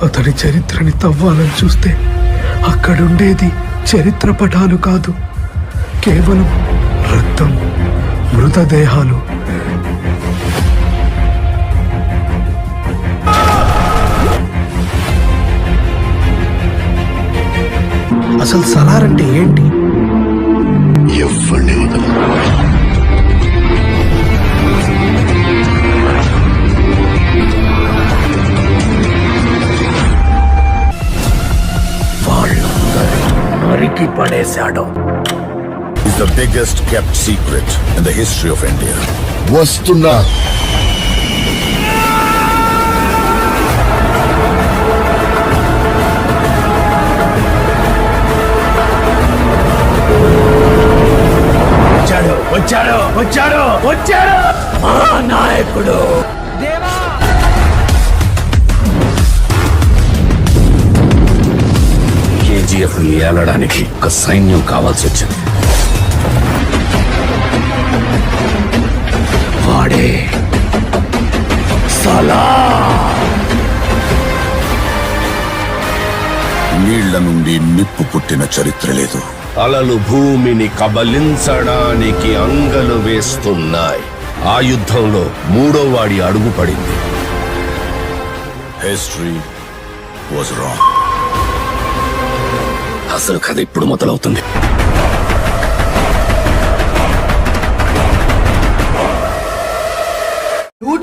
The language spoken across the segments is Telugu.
అతడి చరిత్రని తవ్వాలని చూస్తే అక్కడుండేది చరిత్ర పటాలు కాదు, కేవలం రక్తం, మృతదేహాలు. అసలు సలార్ అంటే ఏంటి? ఎవరిని వదలరు. నరికి పడేశాడు. Is the biggest kept secret in the history of India. వస్తున్నా. వచ్చాడు వచ్చాడు వచ్చాడు మా నాయకుడు. కేజీఎఫ్ ఏలడానికి ఒక సైన్యం కావాల్సి వచ్చింది. వాడే సలార్. నీళ్ల నుండి నిప్పు పుట్టిన చరిత్ర లేదు. అలలు భూమిని కబలించడానికి అంగలు వేస్తున్నాయి. ఆ యుద్ధంలో మూడో వాడి అడుగు పడింది. History was wrong. అసలు కథ ఇప్పుడు మొదలవుతుంది.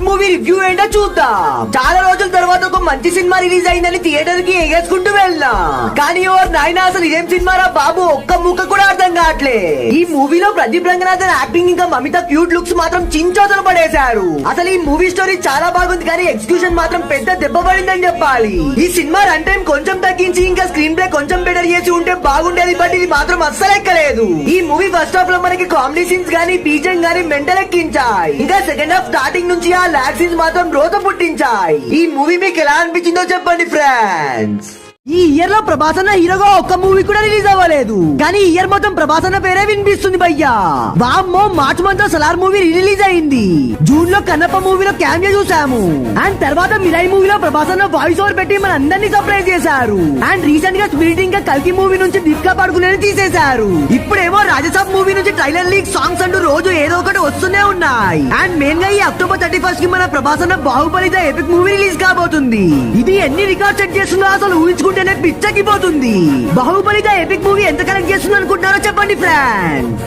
మూవీ రివ్యూ ఏంటో చూద్దాం. చాలా రోజుల తర్వాత ఒక మంచి సినిమా రిలీజ్ అయిందని థియేటర్ కి ఎగేసుకుంటూ వెళ్ళినా, కానీ ఓర్ నాయన అసలు ఏం సినిమారా బాబు, ఒక్క ముక్క కూడా అర్థం కావట్లే. ఈ మూవీలో ప్రదీప్ రంగనాథన్ యాక్టింగ్ ఇంకా మమిత క్యూట్ లుక్స్ మాత్రం చించోతలు పడేశారు. అసలు ఈ మూవీ స్టోరీ చాలా బాగుంది, కానీ ఎగ్జిక్యూషన్ మాత్రం పెద్ద దెబ్బ పడిందని చెప్పాలి. ఈ సినిమా రన్ టైం కొంచెం తగ్గించి ఇంకా స్క్రీన్ ప్లే కొంచెం బెటర్ చేసి ఉంటే బాగుండేది, బట్ ఇది మాత్రం అస్సలు ఎక్కలేదు. ఈ మూవీ ఫస్ట్ హాఫ్ లో మనకి కామెడీ సీన్స్ గానీ బీజం గానీ మెంటల్ ఎక్కించాయి. ఇంకా సెకండ్ హాఫ్ స్టార్టింగ్ నుంచి ఆ లాగ్ సీన్స్ మాత్రం రోత పుట్టించాయి. ఈ మూవీ మీకు ఎలా అనిపించిందో చెప్పండి ఫ్రెండ్స్. ఈ ఇయర్ లో ప్రభాస్ అన్న హీరోగా ఒక్క మూవీ కూడా రిలీజ్ అవ్వలేదు, కానీ ఈ ఇయర్ మొత్తం ప్రభాస్ అన్న పేరే వినిపిస్తుంది భయ్యా. వామ్మో, మార్చ్ మంత్ లో సలార్ మూవీ రిలీజ్ అయింది. జూన్ లో కన్నప్ప మూవీలో క్యామియో చూసాము. అండ్ తర్వాత మిరాయి మూవీలో ప్రభాస్ అన్న వాయిస్ ఓవర్ పెట్టి మన అందరినీ సర్ప్రైజ్ చేశారు. అండ్ రీసెంట్ గా స్పిరిట్ ఇంకా కల్కి మూవీ నుంచి దీపికా పడుకునే తీసేశారు. ఇప్పుడేమో రాజసాబ్ మూవీ నుంచి ట్రైలర్ లీక్ సాంగ్స్ అంటూ రోజు ఏదో ఒకటి వస్తూనే ఉన్నాయి. అండ్ మెయిన్ గా ఈ అక్టోబర్ 31 కి మన ప్రభాస్ అన్న Baahubali the epic movie release కాబోతుంది. ఇది ఎన్ని రికార్డ్ సెట్ చేస్తుందో అసలు ఊహించుకుంటేనే పిచ్చకిపోతుంది. బాహుబలి ద ఎపిక్ మూవీ ఎంత కనెక్ట్ చేస్తుంది అనుకుంటున్నారో చెప్పండి ఫ్రెండ్స్.